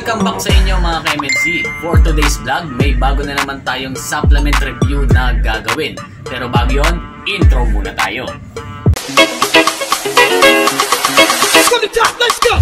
welcome back sa inyo mga ka-MNC. For today's vlog, may bago na naman tayong supplement review na gagawin. Pero bago yun, intro muna tayo. Let's go to the top, let's go!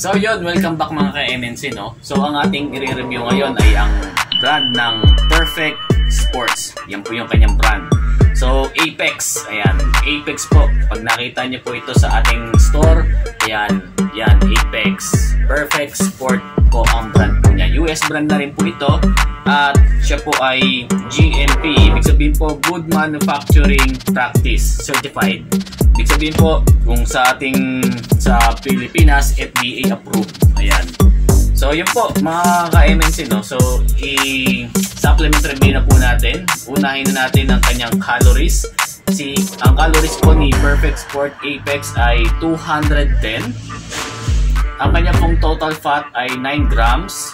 So yun, welcome back mga ka-MNC, no? So ang ating i-review ngayon ay ang brand ng Perfect Sports. Yan po yung kanyang brand. So Apex, ayan, Apex po. Pag nakita niyo po ito sa ating store, ayan, yan, Apex. Perfect Sport po ang brand po niya. US brand na rin po ito. At siya po ay GMP. Ibig sabihin po, Good Manufacturing Practice Certified. Ibig sabihin po, kung sa Pilipinas, FDA approved. Ayan. So, yun po, mga ka-MNC, no? So, i-supplement review na po natin. Unahin na natin ang kanyang calories. Ang calories po ni Perfect Sport Apex ay 210. Ang kanya pong total fat ay 9 grams.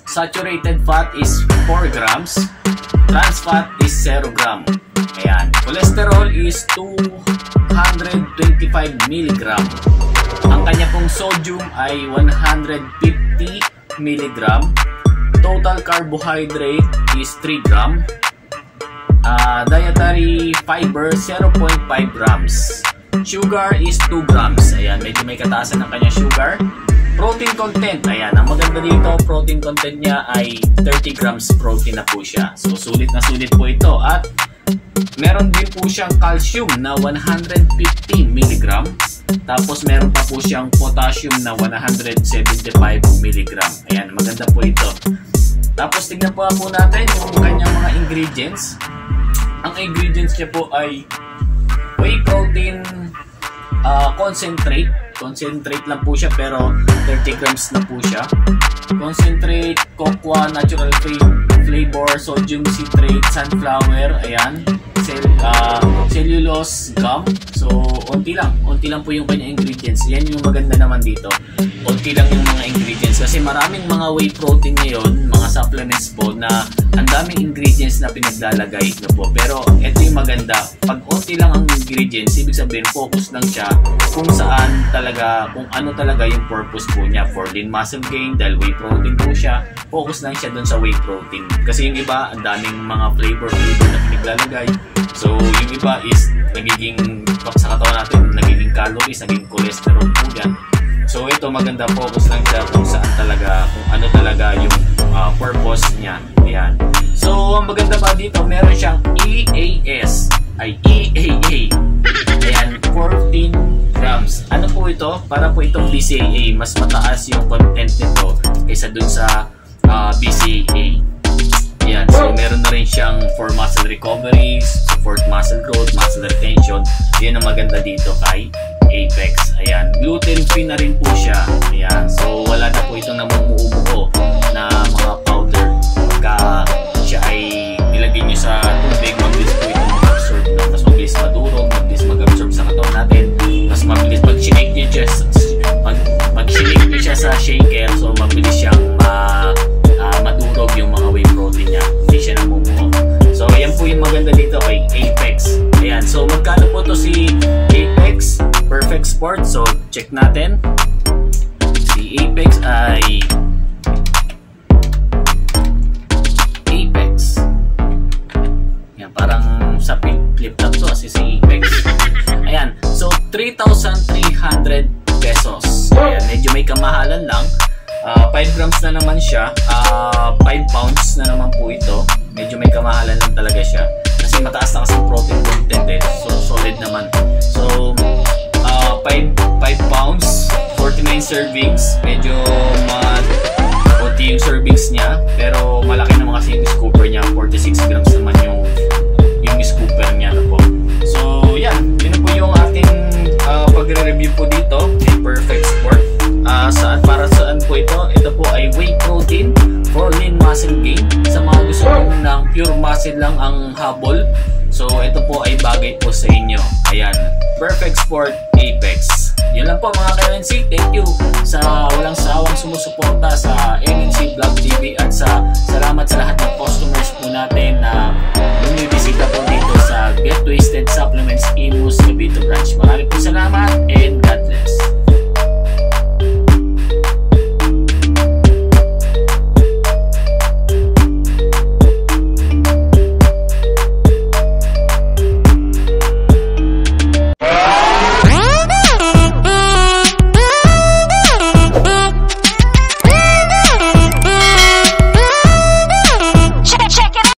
Saturated fat is 4 grams. Trans fat is 0 gram. Ayan. Cholesterol is 225 mg. Ang kanya pong sodium ay 150 mg. Total carbohydrate is 3 gram. Dietary fiber 0.5 grams. Sugar is 2 grams. Ayan, medyo may kataasan ng kanya sugar. Protein content, ayan, ang maganda dito, protein content niya ay 30 grams protein na po siya. So, sulit na sulit po ito. At meron din po siyang calcium na 150 mg. Tapos meron pa po siyang potassium na 175 mg. Ayan, maganda po ito. Tapos tignan po natin yung kanyang mga ingredients. Ang ingredients niya po ay whey protein concentrate. Concentrate lang po siya pero 30 grams na po siya. Concentrate, cocoa, natural flavor, sodium citrate, sunflower, ayan, cellulose gum. So, unti lang po yung kanya ingredients. Yan yung maganda naman dito. Unti lang yung mga ingredients kasi maraming mga whey protein ngayon, mga supplements po na ang daming ingredients na pinaglalagay na po. Pero ito yung maganda. Pag unti lang ang ingredients, ibig sabihin focus lang siya kung saan talaga, kung ano talaga yung purpose po niya for lean muscle gain. Dahil whey protein po siya, focus lang siya dun sa whey protein. Kasi yung iba, ang daming mga flavor na pinaglalagay. So yung iba is nagiging sa katawan natin, nagiging calories, nagiging cholesterol po yan. So ito maganda, focus lang siya kung saan talaga, kung ano talaga yung purpose niya. Ayan. So ang maganda pa dito, meron siyang EAS ay EAA. Ayan, 14 grams. Ano po ito? Para po itong BCAA, mas mataas yung content nito kaysa dun sa BCAA. Ayan, so meron na rin siyang for muscle recovery, support muscle growth, muscle retention. Yan ang maganda dito kay Apex. Ayan, gluten free na rin po siya. Ayan, so wala na po itong namumuo na mga powder. Pagka siya ay nilagay nyo sa tubig, mabilis po itong mag-absorb. Mas mabilis madurog, mabilis mag-absorb sa katawan natin. Mas mabilis pag-shake nyo siya sa shaker, so mabilis siyang madurog yung mga whey protein niya. Hindi siya namumuo. So ayan po yung maganda dito kay Apex. Ayan, so magkano po to si Apex Perfect Sport? So check natin. Si Apex ay Apex. Ayan, parang sa flip top to kasi si Apex. Ayan, so 3,300 pesos. Ayan, medyo may kamahalan lang. 5 grams na naman siya. 5 pounds na naman po ito. Medyo may kamahalan lang talaga siya. Kasi mataas na kasi protein content eh. So, solid naman. So, 5 pounds, 49 servings. Medyo konti yung servings niya. Pero malaki naman kasi yung scooper niya. 46 grams naman yung scooper niya na po. So, yan. Yun na po yung ating pagre-review po dito kay Perfect Sport. Para saan po ito? Ito po ay whey protein for lean muscle gain. Sa mga gusto ng pure muscle lang ang habol, so ito po ay bagay po sa inyo. Ayan, Perfect Sport Apex. Yun lang po mga ka-MNC. Thank you.